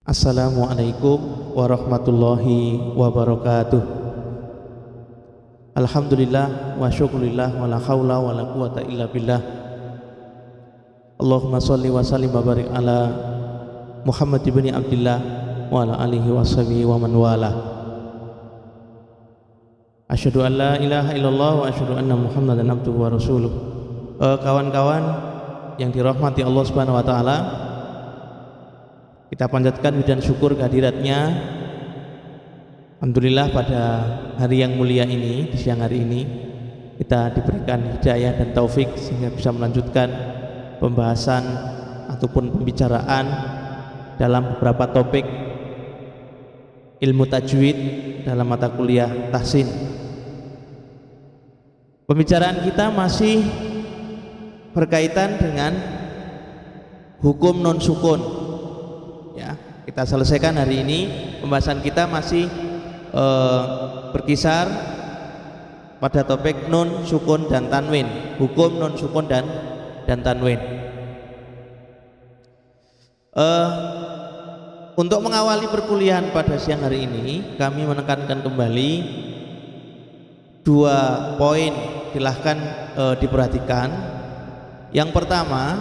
Assalamualaikum warahmatullahi wabarakatuh. Alhamdulillah wa syukurillah wa la hawla wa la quwata illa billah. Allahumma salli wa sallim wa barik ala Muhammad ibn Abdillah wa ala alihi wa sahbihi wa man wala. Asyhadu an la ilaha illallah wa asyhadu anna Muhammadan abduhu wa rasuluh. Kawan-kawan yang dirahmati Allah Subhanahu wa taala, kita panjatkan puji dan syukur kehadiratnya. Alhamdulillah pada hari yang mulia ini, di siang hari ini kita diberikan hidayah dan taufik sehingga bisa melanjutkan pembahasan ataupun pembicaraan dalam beberapa topik ilmu tajwid dalam mata kuliah tahsin. Pembicaraan kita masih berkaitan dengan hukum non sukun. Ya, kita selesaikan hari ini. Pembahasan kita masih berkisar pada topik nun sukun dan tanwin, hukum nun sukun dan tanwin. Untuk mengawali perkuliahan pada siang hari ini, kami menekankan kembali dua poin, silahkan diperhatikan. Yang pertama,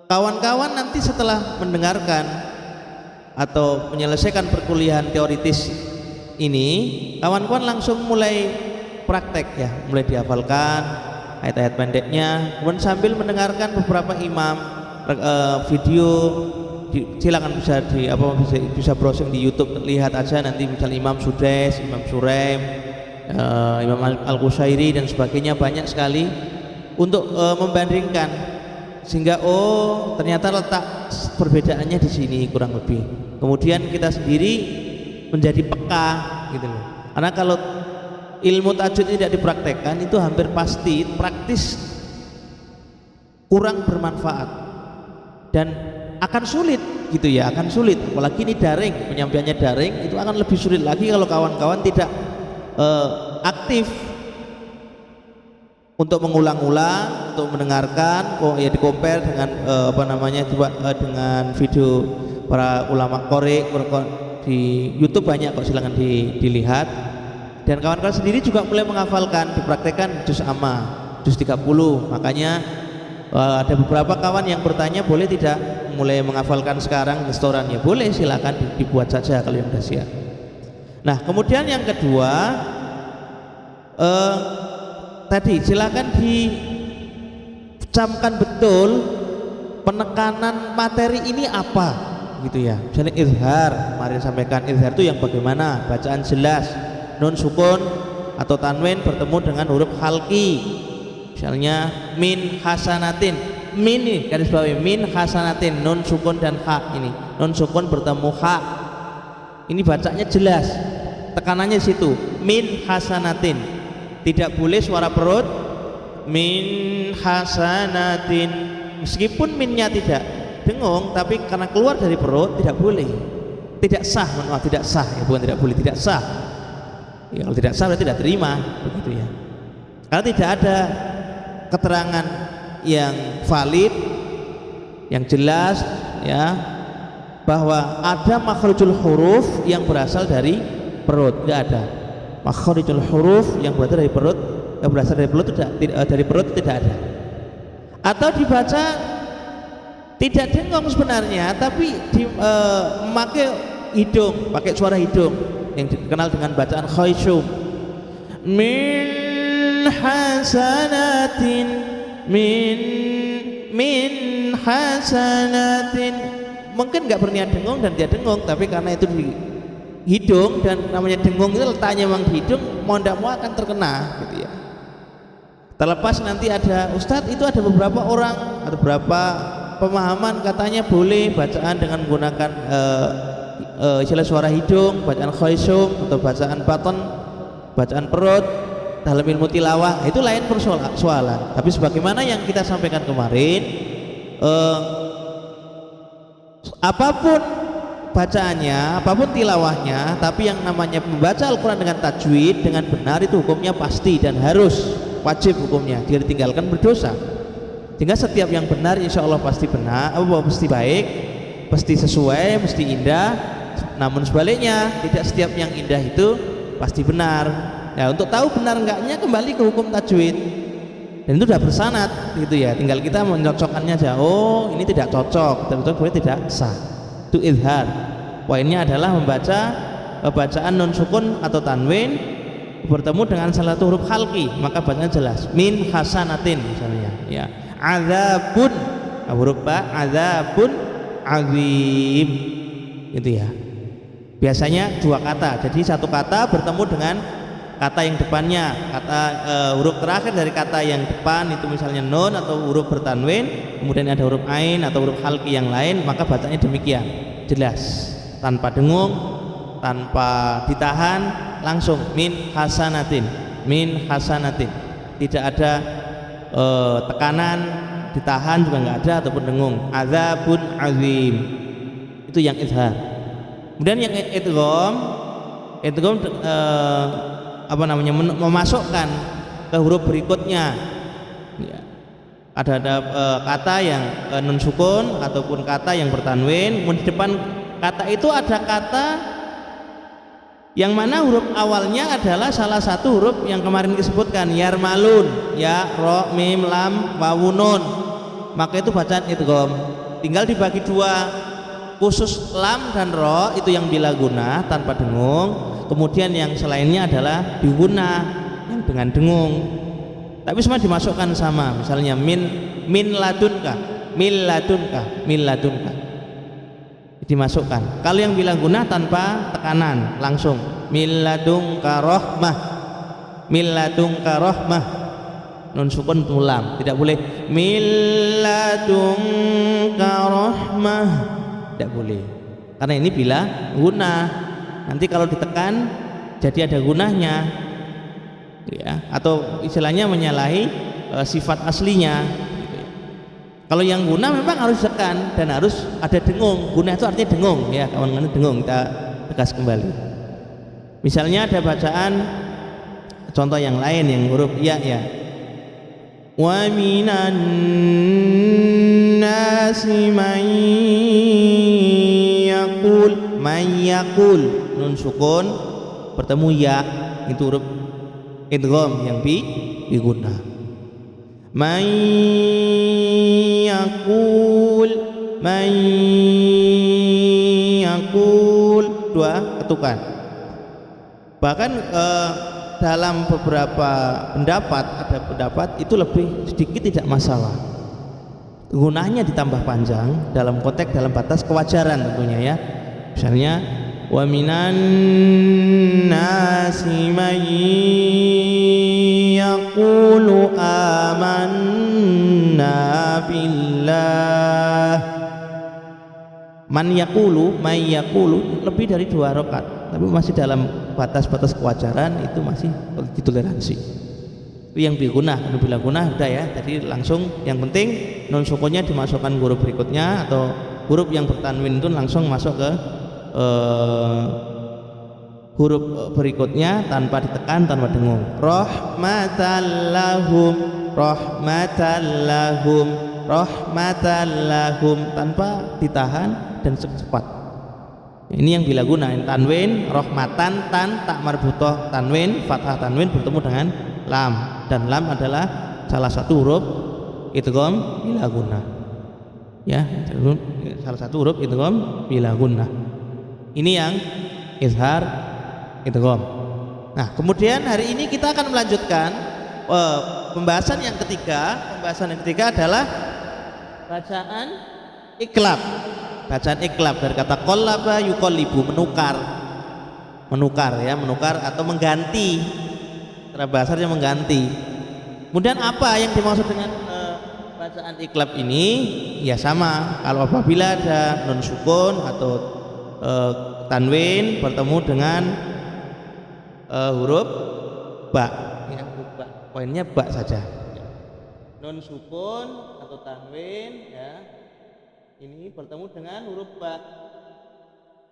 kawan-kawan nanti setelah mendengarkan atau menyelesaikan perkuliahan teoritis ini, kawan-kawan langsung mulai praktek ya, mulai dihafalkan ayat-ayat pendeknya, kemudian sambil mendengarkan beberapa imam video silakan bisa browsing di YouTube, lihat aja nanti misal Imam Sudais, Imam Suraim, Imam Al-Qushairi dan sebagainya, banyak sekali untuk membandingkan sehingga ternyata letak perbedaannya di sini kurang lebih. Kemudian kita sendiri menjadi peka gitu loh. Karena kalau ilmu tajwid tidak dipraktekkan itu hampir pasti praktis kurang bermanfaat dan akan sulit gitu ya, akan sulit. Apalagi ini daring, penyampaiannya daring, itu akan lebih sulit lagi kalau kawan-kawan tidak aktif untuk mengulang-ulang, untuk mendengarkan, ya di-compare dengan dengan video para ulama qori di YouTube banyak kok, silakan dilihat. Dan kawan-kawan sendiri juga mulai menghafalkan, dipraktekkan juz amma, juz 30. Makanya ada beberapa kawan yang bertanya, boleh tidak mulai menghafalkan sekarang restorannya? Boleh, silakan dibuat saja kalau yang sudah siap. Nah, kemudian yang kedua, tadi silakan dicamkan betul penekanan materi ini apa gitu ya. Misalnya izhar, kemarin sampaikan izhar itu yang bagaimana, bacaan jelas, nun sukun atau tanwin bertemu dengan huruf halqi. Misalnya min hasanatin, min nih garis bawahi, min hasanatin, nun sukun dan ha, ini nun sukun bertemu ha, ini bacanya jelas, tekanannya di situ, min hasanatin. Tidak boleh suara perut, min hasanatin, meskipun minnya tidak dengung, tapi karena keluar dari perut tidak boleh, tidak sah, tidak sah ya, bukan tidak boleh, tidak sah ya. Kalau tidak sah berarti tidak terima, begitu ya. Karena tidak ada keterangan yang valid, yang jelas ya, bahwa ada makhrijul huruf yang berasal dari perut, tidak ada. Makhrijul huruf yang berasal dari perut, tidak ada. Atau dibaca tidak dengung sebenarnya, tapi memakai hidung, pakai suara hidung yang dikenal dengan bacaan khayshum. Min hasanatin, min hasanatin. Mungkin nggak berniat dengung dan dia dengung, tapi karena itu di hidung dan namanya dengung itu letaknya memang di hidung, mau tidak mau akan terkena gitu ya. Terlepas nanti ada ustadz, itu ada beberapa orang atau beberapa pemahaman katanya boleh bacaan dengan menggunakan istilah suara hidung, bacaan khayshum atau bacaan baton, bacaan perut dalam ilmu tilawah, itu lain persoalan. Tapi sebagaimana yang kita sampaikan kemarin, apapun bacaannya, apapun tilawahnya, tapi yang namanya membaca Al-Quran dengan tajwid dengan benar itu hukumnya pasti dan harus, wajib hukumnya. Jika ditinggalkan berdosa. Sehingga setiap yang benar insya Allah pasti benar, pasti baik, pasti sesuai, pasti indah. Namun sebaliknya tidak setiap yang indah itu pasti benar. Ya, untuk tahu benar enggaknya kembali ke hukum tajwid. Dan itu sudah bersanad gitu ya. Tinggal kita mencocokkannya aja. Oh, ini tidak cocok, betul-betul tidak sah. Itu izhar. Poinnya adalah membaca bacaan nun sukun atau tanwin bertemu dengan salah satu huruf khalqi, maka bacanya jelas. Min hasanatin misalnya, ya. Azabun, huruf ba, azabun azim. Itu ya. Biasanya dua kata. Jadi satu kata bertemu dengan kata yang depannya, kata huruf terakhir dari kata yang depan itu misalnya nun atau huruf bertanwin, kemudian ada huruf ain atau huruf khalqi yang lain, maka bacanya demikian, jelas, tanpa dengung, tanpa ditahan, langsung min hasanatin, min hasanatin. Tidak ada tekanan, ditahan juga nggak ada, ataupun dengung. Azabun azim, itu yang izhar. Kemudian yang idgham memasukkan ke huruf berikutnya, ya. Ada kata yang nun sukun ataupun kata yang bertanwin, di depan kata itu ada kata yang mana huruf awalnya adalah salah satu huruf yang kemarin disebutkan, yarmalun, ya, ro, mim, lam, wawu, nun. Maka itu bacaan idgham. Tinggal dibagi dua, khusus lam dan ro itu yang bila guna tanpa dengung, kemudian yang selainnya adalah biguna yang dengan dengung. Tapi semua dimasukkan sama, misalnya min ladunka, min ladunka, min ladunka, dimasukkan. Kalau yang bilang guna tanpa tekanan, langsung min ladunka rahmah, min ladunka rahmah, nun sukun tulam, tidak boleh min ladunka rahmah, tidak boleh, karena ini bila guna. Nanti kalau ditekan jadi ada gunahnya, ya, atau istilahnya menyalahi sifat aslinya. Kalau yang guna memang harus ditekan dan harus ada dengung. Guna itu artinya dengung, ya, kawan-kawan, dengung. Kita tegas kembali. Misalnya ada bacaan contoh yang lain yang huruf ya, ya. Wa minan nasi may yaqul, nun sukun bertemu ya, itu huruf idgham yang biguna. May yaqul, dua ketukan. Bahkan dalam beberapa pendapat, ada pendapat itu lebih sedikit tidak masalah, gunanya ditambah panjang dalam konteks, dalam batas kewajaran tentunya, ya. Misalnya wa minan nasi may yaqulu amanna billah. Man yaqulu, may yaqulu lebih dari 2 rakaat, tapi masih dalam batas-batas kewajaran, itu masih ditoleransi. Itu yang diguna, bila guna sudah, ya. Jadi langsung, yang penting nun sukunnya dimasukkan huruf berikutnya, atau huruf yang bertanwin itu langsung masuk ke huruf berikutnya tanpa ditekan, tanpa dengung. Rahmatallahum, rahmatallahum, rahmatallahum, tanpa ditahan dan cepat. Ini yang bila guna, tanwin, rahmatan, tan, tak marbutoh, tanwin, fathah tanwin bertemu dengan lam, dan lam adalah salah satu huruf idgham bila guna, ya, salah satu huruf idgham bila guna. Ini yang izhar idgham. Nah, kemudian hari ini kita akan melanjutkan pembahasan yang ketiga. Pembahasan yang ketiga adalah bacaan iklab. Bacaan iklab dari kata qallaba yuqallibu, menukar, ya, menukar atau mengganti. Cara bahasanya mengganti. Kemudian apa yang dimaksud dengan bacaan iklab ini? Ya sama, kalau apabila ada nun sukun atau tanwin bertemu dengan huruf ba, ya, huruf ba. Poinnya ba saja. Nun sukun atau tanwin, ya, ini bertemu dengan huruf ba.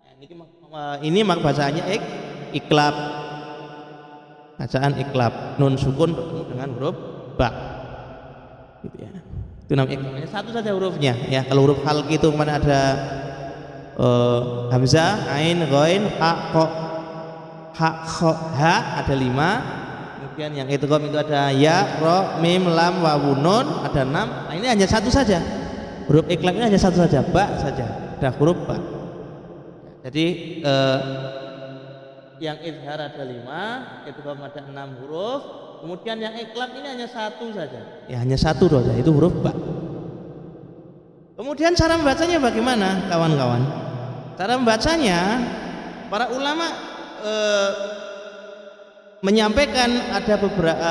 Ya, ini bacaannya iklab. Bacaan iklab, nun sukun bertemu dengan huruf ba, gitu, ya. Itu namanya iqlab. Satu saja hurufnya ya. Kalau huruf halq itu kemana ada hamzah, ain, ghain, ha ada 5. Kemudian yang idgham itu ada ya, ra, mim, lam, wawu, nun ada 6. Nah, ini hanya satu saja. Huruf iqlab ini hanya satu saja, ba saja. Ada huruf ba. Jadi yang izhar ada 5, idgham ada 6 huruf. Kemudian yang iqlab ini hanya satu saja. Ya hanya satu saja, itu huruf ba. Kemudian cara membacanya bagaimana, kawan-kawan? Cara membacanya para ulama menyampaikan ada beberapa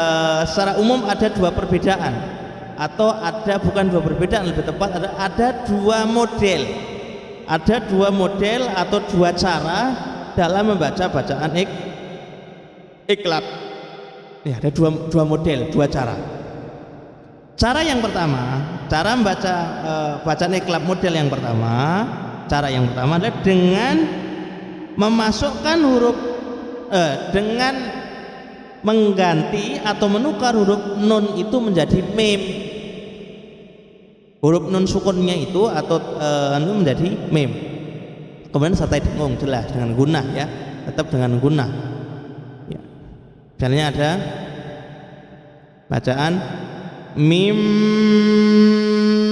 secara umum ada dua perbedaan, atau ada bukan dua perbedaan, lebih tepat ada dua model, atau dua cara dalam membaca bacaan iqlab. Ya, ada dua model, dua cara. Cara yang pertama, cara membaca bacaan iqlab model yang pertama, cara yang pertama adalah dengan memasukkan huruf dengan mengganti atau menukar huruf nun itu menjadi mim. Huruf nun sukunnya itu atau menjadi mim. Kemudian sertai dengung, jelas dengan gunnah ya, tetap dengan gunnah. Ya. Misalnya ada bacaan mim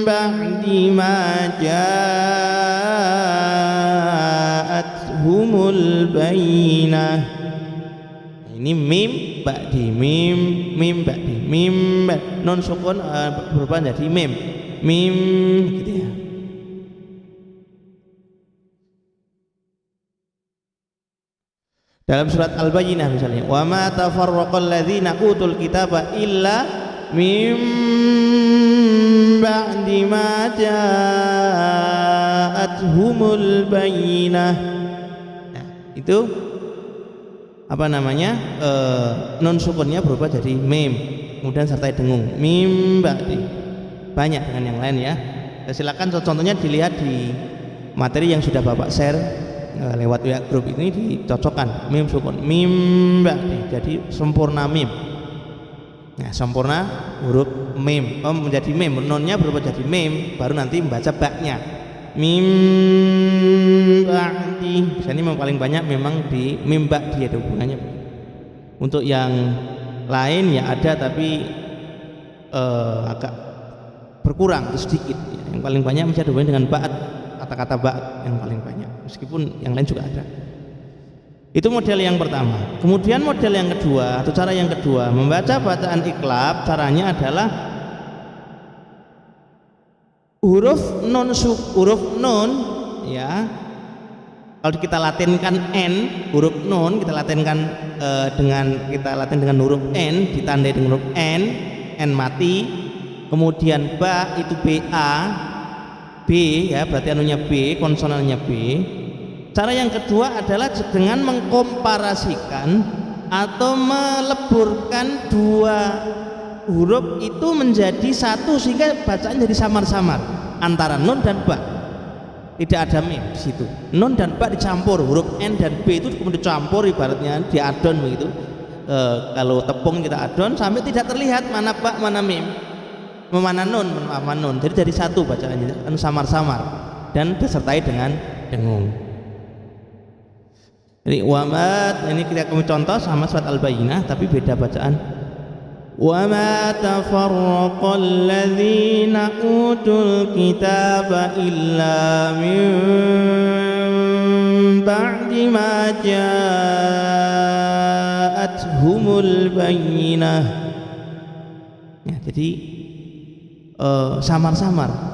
ba'di ma ja'athumul bayyinah. Ini mim ba'di mim ba'di mim non sukun berubah jadi mim gitu ya. Dalam surat Al-Bayyinah misalnya, wa ma tafarraqal ladzina utul kitaba illa mim ba'di ma ja'athumul bayyinah. Nah, itu apa namanya, non sukunnya berubah jadi mim, kemudian sertai dengung mim ba'di. Banyak dengan yang lain ya. Silakan contohnya dilihat di materi yang sudah Bapak share lewat WA grup ini, dicocokkan mim sukun mim ba'di jadi sempurna mim. Nah, sempurna huruf mim menjadi mim, nonnya berubah jadi mim, baru nanti membaca baknya mim ba'di. Ini memang paling banyak memang di mim ba'di, ada hubungannya. Untuk yang lain ya ada, tapi agak berkurang sedikit. Yang paling banyak masih ada hubungannya dengan ba'd, kata-kata ba'd yang paling banyak, meskipun yang lain juga ada. Itu model yang pertama. Kemudian model yang kedua atau cara yang kedua membaca bacaan iqlab, caranya adalah huruf nun ya. Kalau kita latinkan n, huruf nun kita latinkan dengan huruf n, ditandai dengan huruf n mati. Kemudian ba itu ba, b ya, berarti anunya b, konsonannya b. Cara yang kedua adalah dengan mengkomparasikan atau meleburkan dua huruf itu menjadi satu, sehingga bacaan jadi samar-samar antara nun dan ba. Tidak ada mim di situ. Nun dan ba dicampur, huruf n dan b itu kemudian dicampur, ibaratnya diadon begitu. Kalau tepung kita adon sampai tidak terlihat mana ba mana mim, mana nun mana nun. Jadi dari satu bacaannya, samar-samar dan disertai dengan dengung. Jadi wamat, ini kita contoh sama surat Al-Bayyinah tapi beda bacaan. Wa ma tafarraqal ladzina utul kitaba illa min ba'di ma ja'athumul bayyinah. Ya, jadi samar-samar.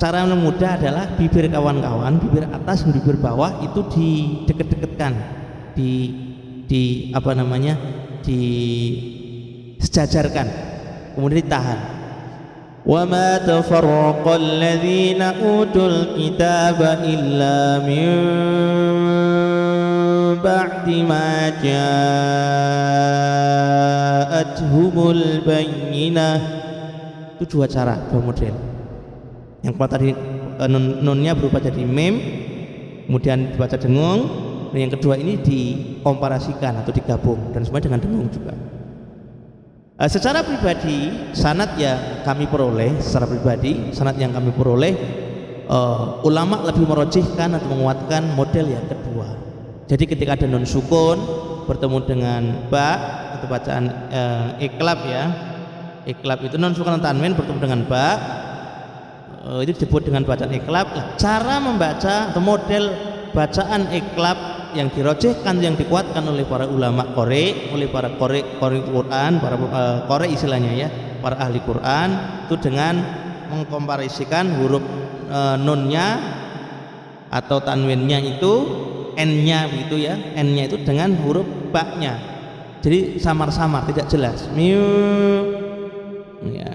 Cara yang mudah adalah bibir kawan-kawan, bibir atas dan bibir bawah itu dideket-deketkan, di apa namanya, disejajarkan, kemudian ditahan. Wa ma tafarraqal ladzina utul kitaba illa min ba'di ma ja'athumul bayyinah. Itu dua cara, dua model. Yang pertama tadi nunnya berubah jadi mim, kemudian dibaca dengung. Dan yang kedua ini dikomparasikan atau digabung dan semuanya dengan dengung juga. Secara pribadi sanad yang kami peroleh, ulama lebih merojihkan atau menguatkan model yang kedua. Jadi ketika ada nun sukun bertemu dengan ba atau bacaan iklab ya, iklab itu nun sukun tanwin bertemu dengan ba, itu disebut dengan bacaan iklab. Cara membaca atau model bacaan iklab yang dirojihkan, yang dikuatkan oleh para ulama qori, oleh para qori Quran, para qori istilahnya ya, para ahli Quran, itu dengan mengkomparisikan huruf nunnya atau tanwinnya itu n-nya gitu ya, n-nya itu dengan huruf ba-nya. Jadi samar-samar, tidak jelas. Miu ya.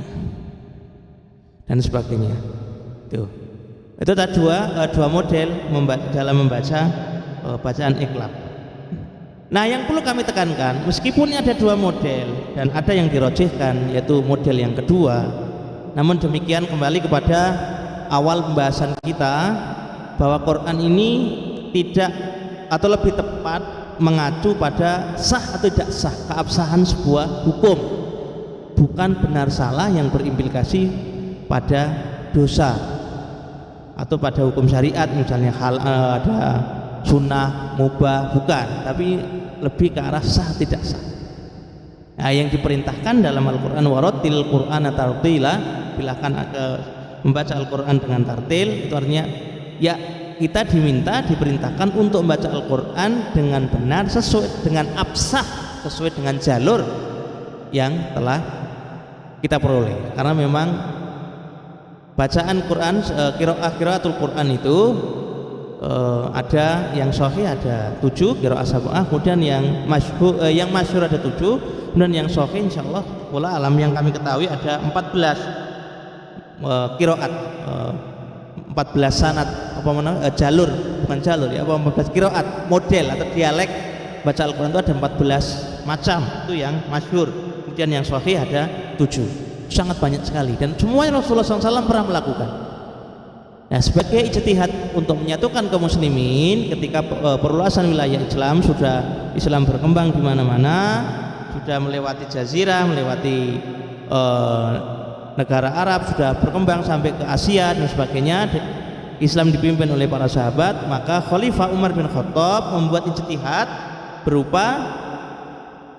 Dan sebagainya. Tuh. Itu ada dua model dalam membaca bacaan iklab. Nah, yang perlu kami tekankan, meskipun ada dua model dan ada yang dirojihkan yaitu model yang kedua, namun demikian kembali kepada awal pembahasan kita bahwa Quran ini tidak atau lebih tepat mengacu pada sah atau tidak sah, keabsahan sebuah hukum, bukan benar salah yang berimplikasi pada dosa atau pada hukum syariat, misalnya ada sunnah, mubah, bukan, tapi lebih ke arah sah tidak sah. Nah, yang diperintahkan dalam Al-Quran, warattil Qur'ana tartila, bilahkan membaca Al-Quran dengan tartil, itu artinya ya kita diperintahkan untuk membaca Al-Quran dengan benar, sesuai dengan absah, sesuai dengan jalur yang telah kita peroleh. Karena memang bacaan Quran, qiraatul Quran itu ada yang sahih ada 7 qiraah sab'ah, kemudian yang masyhur ada 7, kemudian yang sahih insyaallah wala alam yang kami ketahui ada 14 qiraat, 14 sanad jalur, bukan jalur ya, 14 qiraat model atau dialek baca Al-Qur'an itu ada 14 macam, itu yang masyhur. Kemudian yang sahih ada 7, sangat banyak sekali dan semuanya Rasulullah SAW pernah melakukan. Nah, sebagai ijtihad untuk menyatukan kaum muslimin ketika perluasan wilayah Islam, sudah Islam berkembang di mana-mana, sudah melewati jazirah, melewati negara Arab, sudah berkembang sampai ke Asia dan sebagainya. Islam dipimpin oleh para sahabat, maka Khalifah Umar bin Khattab membuat ijtihad berupa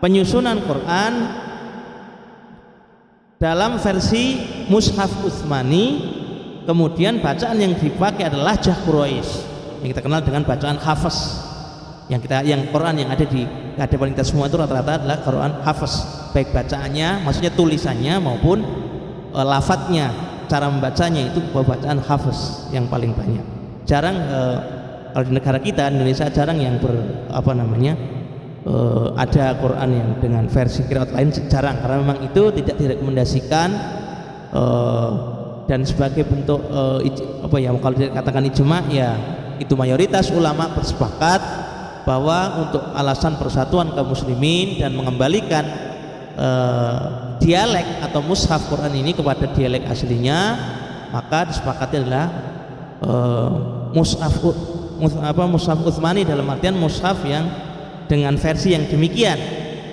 penyusunan Quran dalam versi Mushaf Utsmani. Kemudian bacaan yang dipakai adalah Jah Quraisy yang kita kenal dengan bacaan Hafs. Yang Quran yang ada di hadapan kita semua itu rata-rata adalah Quran Hafs, baik bacaannya, maksudnya tulisannya maupun lafadznya, cara membacanya itu bacaan Hafs yang paling banyak. Jarang kalau di negara kita Indonesia jarang yang ada Quran yang dengan versi qiraat lain, jarang, karena memang itu tidak direkomendasikan dan sebagai bentuk kalau dikatakan ijma, ya itu mayoritas ulama bersepakat bahwa untuk alasan persatuan kaum muslimin dan mengembalikan dialek atau mushaf Quran ini kepada dialek aslinya, maka disepakati adalah mushaf Utsmani, dalam artian mushaf yang dengan versi yang demikian,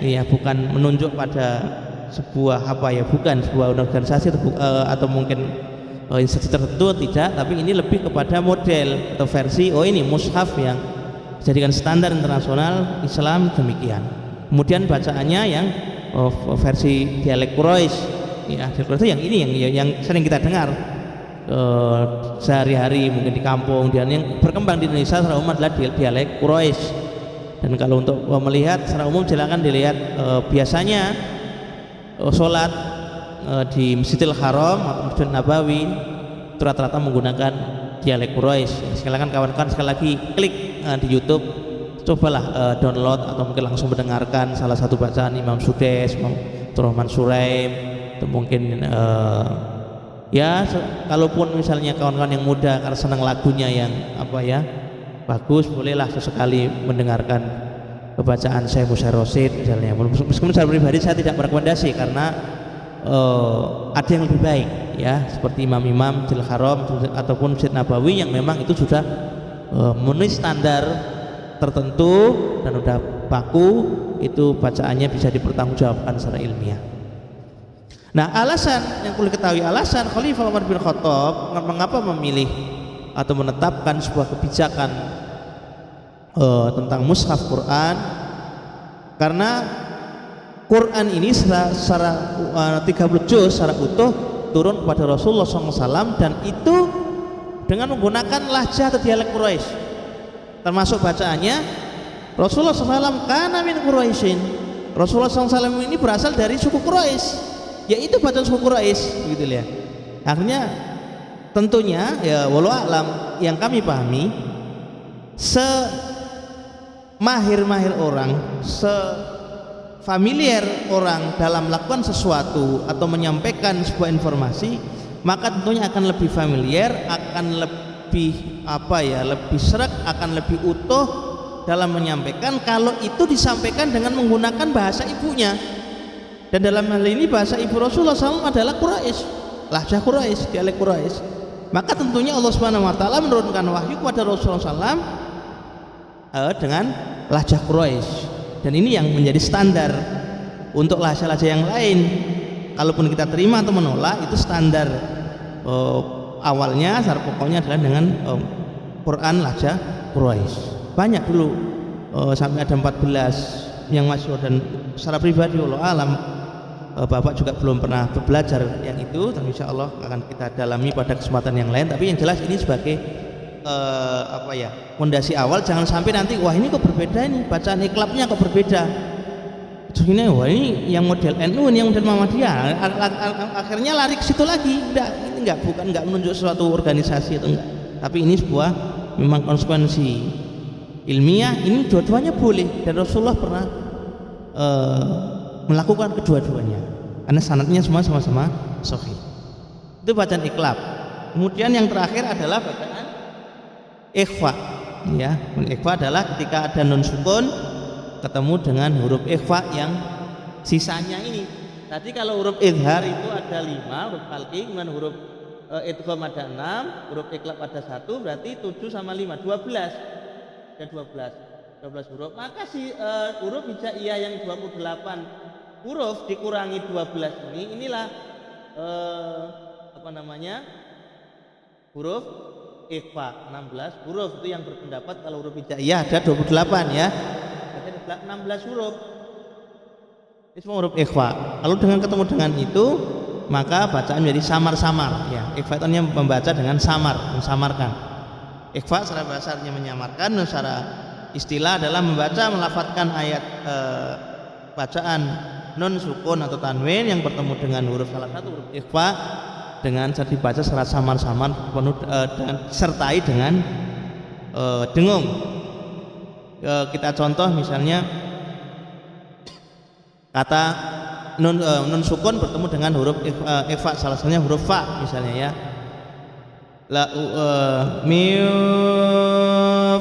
ya, bukan menunjuk pada sebuah bukan sebuah organisasi atau mungkin instansi tertentu, tidak, tapi ini lebih kepada model atau versi, ini mushaf yang dijadikan standar internasional Islam demikian. Kemudian bacaannya yang versi dialek Quraisy, ya, dialek Quraisy yang ini yang sering kita dengar sehari-hari mungkin di kampung, dan yang berkembang di Indonesia secara umum adalah dialek Quraisy. Dan kalau untuk melihat secara umum silakan dilihat biasanya sholat di Masjidil Haram atau Masjid Nabawi itu rata-rata menggunakan dialek Quraisy. Silakan kawan-kawan sekali lagi klik di YouTube, cobalah download atau mungkin langsung mendengarkan salah satu bacaan Imam Sudais, Imam Abdurrahman Suraim, atau mungkin kalaupun misalnya kawan-kawan yang muda karena senang lagunya yang bagus, bolehlah sesekali mendengarkan bacaan Syekh Musa Rosid misalnya. Meskipun secara pribadi saya tidak merekomendasi karena ada yang lebih baik, ya, seperti imam-imam Masjidil Haram ataupun Masjid Nabawi yang memang itu sudah memenuhi standar tertentu dan sudah baku, itu bacaannya bisa dipertanggungjawabkan secara ilmiah. Nah, alasan yang perlu ketahui, alasan Khalifah Umar bin Khattab mengapa memilih atau menetapkan sebuah kebijakan tentang mushaf Quran, karena Quran ini secara 30 juz secara utuh turun kepada Rasulullah SAW, dan itu dengan menggunakan lahjah atau dialek Quraisy. Termasuk bacaannya Rasulullah SAW kana min Quraisyin. Rasulullah SAW ini berasal dari suku Quraisy, yaitu bacaan suku Quraisy, gitu ya. Akhirnya tentunya ya walau alam yang kami pahami, semahir-mahir orang, familiar orang dalam melakukan sesuatu atau menyampaikan sebuah informasi, maka tentunya akan lebih familiar, akan lebih lebih serak, akan lebih utuh dalam menyampaikan kalau itu disampaikan dengan menggunakan bahasa ibunya. Dan dalam hal ini bahasa ibu Rasulullah SAW adalah Quraisy, lahjah Quraisy, dialek Quraisy. Maka tentunya Allah Subhanahu wa taala menurunkan wahyu kepada Rasulullah SAW dengan lahjah Quraisy. Dan ini yang menjadi standar untuk lahjah-lahjah yang lain. Kalaupun kita terima atau menolak, itu standar awalnya, syarat pokoknya adalah dengan Quran lahjah Quraisy. Banyak dulu sampai ada 14 yang masyhur, dan secara pribadi Allah alam Bapak juga belum pernah belajar yang itu, dan insya Allah akan kita dalami pada kesempatan yang lain. Tapi yang jelas ini sebagai fondasi awal, jangan sampai nanti wah ini kok berbeda, ini bacaan iklapnya kok berbeda, terus ini wah ini yang model NU, ini yang model Muhammadiyah, akhirnya lari ke situ lagi. Ini bukan menunjuk suatu organisasi atau enggak, tapi ini sebuah memang konsekuensi ilmiah. Ini dua-duanya boleh, dan Rasulullah pernah melakukan kedua-duanya karena sanadnya semua sama-sama sahih. Itu bacaan iklab. Kemudian yang terakhir adalah bacaan ikhfa, ya. Ikhfa adalah ketika ada nun sukun ketemu dengan huruf ikhfa yang sisanya ini. Tadi kalau huruf idhar itu ada 5, huruf halqi, kemudian huruf idgham ada 6, huruf iklab ada 1, berarti 7 sama 5 12. Ada 12 huruf. Maka si huruf hijaiyah yang 28 huruf dikurangi 12 inilah huruf ikhfa 16 huruf. Itu yang berpendapat kalau huruf hijaiyah ada 28 ya, ada 16 huruf, itu semua huruf ikhfa. Lalu dengan ketemu dengan itu maka bacaan menjadi samar-samar ya. Ikhfa itu membaca dengan samar, mensamarkan. Ikhfa secara bahasa artinya menyamarkan, secara istilah adalah membaca melafadzkan ayat bacaan non sukun atau tanwin yang bertemu dengan huruf salah satu huruf ikhfa dengan dibaca secara samar-samar penuh sertai dengan dengung. Kita contoh misalnya kata nun sukun bertemu dengan huruf ikhfa, salah satunya huruf fa misalnya ya. La min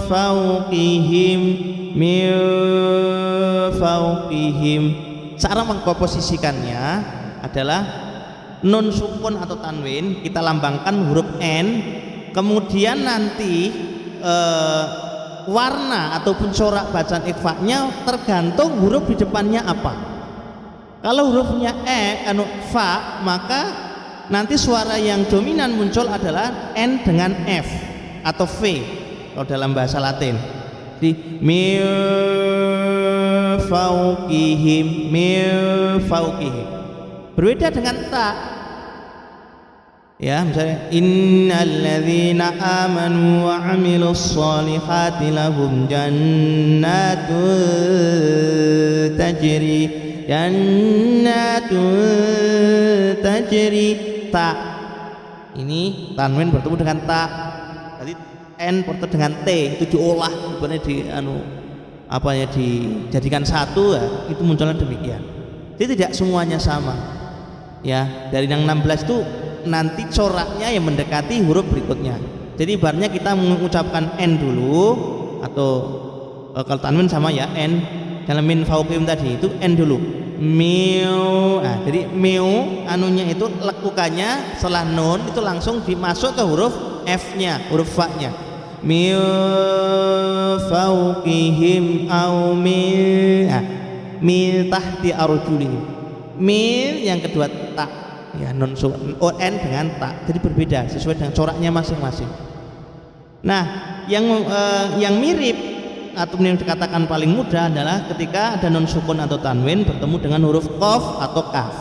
fauqihim. Cara mengkomposisikannya adalah nun sukun atau tanwin kita lambangkan huruf n, kemudian nanti warna ataupun corak bacaan ikhfa-nya tergantung huruf di depannya apa. Kalau hurufnya fa, maka nanti suara yang dominan muncul adalah n dengan f atau v kalau dalam bahasa Latin. Di fauqihim. Berbeda dengan ta ya, misalnya innalladzina amanu wa amilus solihati lahum jannatun tajri. Ta ini tanwin bertemu dengan ta, jadi n bertemu dengan t, itu diolah sebenarnya dijadikan satu ya, itu munculnya demikian. Jadi tidak semuanya sama ya. Dari yang 16 itu nanti coraknya yang mendekati huruf berikutnya. Jadi ibaratnya kita mengucapkan n dulu, atau kalau tanwin sama ya n, dalam min fauqihim tadi itu n dulu, miu. Nah, jadi miu anunya itu lekukannya setelah nun itu langsung dimasuk ke huruf f-nya, huruf fa-nya. Miu fauqihim au min tahti arjulihim. Min yang kedua ta, ya, nun on dengan ta, jadi berbeda sesuai dengan coraknya masing-masing. Nah, yang mirip atau yang dikatakan paling mudah adalah ketika ada nun sukun atau tanwin bertemu dengan huruf qaf atau kaf.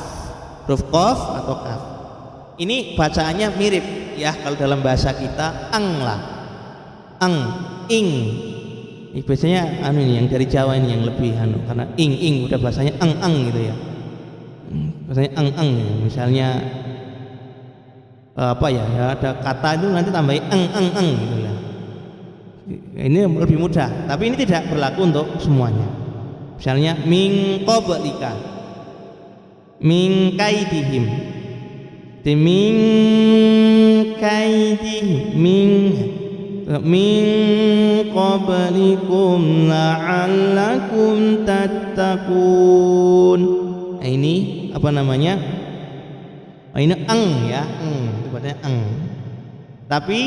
Huruf qaf atau kaf. Ini bacaannya mirip ya, kalau dalam bahasa kita ang lah. Ang, ing. Ini biasanya ini yang dari Jawa ini yang lebih karena ing udah bahasanya ang gitu ya. Bahasanya ang ya. Misalnya apa ya, ada kata itu nanti tambahin ang gitu lah. Ini lebih mudah, tapi ini tidak berlaku untuk semuanya. Misalnya min qablika, min kaidihim, min kaidihim, min qablikum la'allakum tattaqun. Nah, ini apa namanya? Oh, ini ang ya, itu artinya ang. Tapi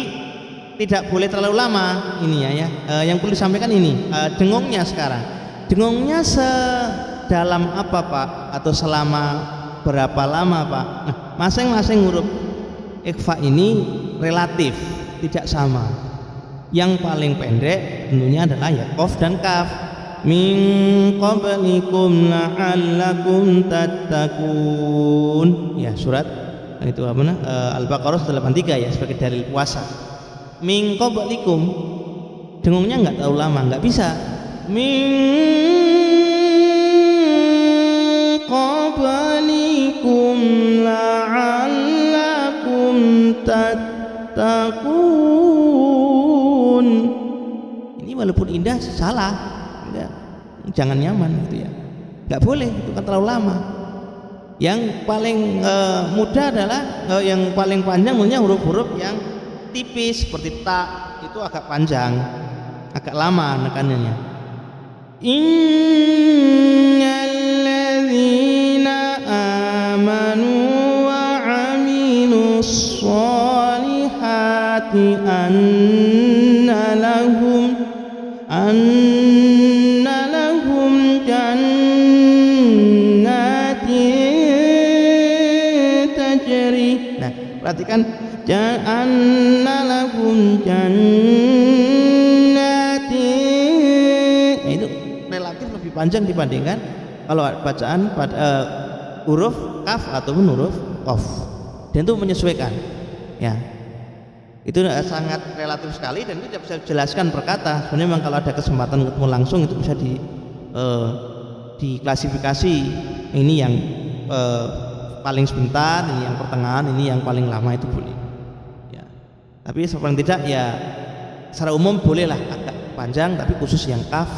tidak boleh terlalu lama ini ya. Yang perlu disampaikan ini dengungnya sekarang. Dengungnya sedalam apa Pak? Atau selama berapa lama Pak? Nah, masing-masing huruf ikhfa ini relatif, tidak sama. Yang paling pendek tentunya adalah ya qaf dan kaf. Min qablikum la'allakum tattaqun. Ya, surat itu apa Al-Baqarah 183 ya, sebagai dalil puasa. Min qablikum, dengungnya enggak terlalu lama, enggak bisa. Min qablikum la'allakum tattaqun. Ini walaupun indah salah, enggak, jangan nyaman gitu ya. Enggak boleh, itu kan terlalu lama. Yang paling mudah adalah yang paling panjang punya huruf-huruf yang tipis seperti ta, itu agak panjang, agak lama nekanannya. Innalladzina amanu wa amilus solihati anna lahum jannatin tajri. Nah, perhatikan, anna lahum jannatin. Nah, itu relatif lebih panjang dibandingkan kalau bacaan pada huruf kaf ataupun huruf qaf, dan itu menyesuaikan ya. Itu sangat relatif sekali dan itu tidak bisa dijelaskan per kata. Sebenarnya memang kalau ada kesempatan ketemu langsung itu bisa diklasifikasi, ini yang paling sebentar, ini yang pertengahan, ini yang paling lama, itu boleh. Tapi sepaling tidak ya secara umum bolehlah agak panjang, tapi khusus yang kaf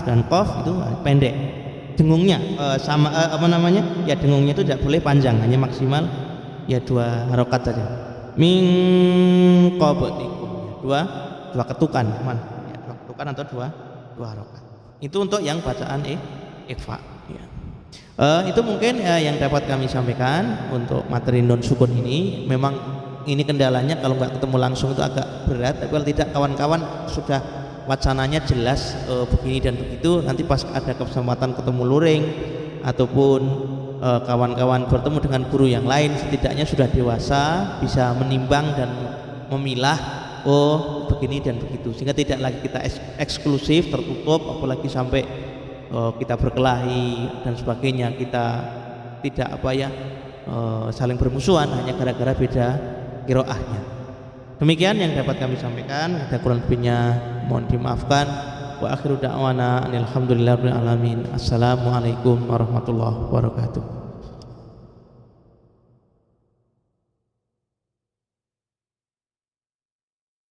dan qaf itu pendek. Dengungnya sama apa namanya? Ya dengungnya itu tidak boleh panjang, hanya maksimal ya 2 harokat saja. Min qablikum, dua ketukan, teman. Ya, 2 ketukan atau 2 harokat. Itu untuk yang bacaan ikhfa. Ya. Itu mungkin yang dapat kami sampaikan untuk materi nun sukun ini. Memang ini kendalanya kalau nggak ketemu langsung itu agak berat, tapi kalau tidak kawan-kawan sudah wacananya jelas begini dan begitu, nanti pas ada kesempatan ketemu luring ataupun kawan-kawan bertemu dengan guru yang lain, setidaknya sudah dewasa, bisa menimbang dan memilah oh begini dan begitu, sehingga tidak lagi kita eksklusif tertutup, apalagi sampai kita berkelahi dan sebagainya, kita tidak saling bermusuhan hanya gara-gara beda qiraahnya. Demikian yang dapat kami sampaikan, ada kurang lebihnya mohon dimaafkan. Wa akhiru da'wana alhamdulillahirabbil alamin. Assalamualaikum warahmatullahi wabarakatuh.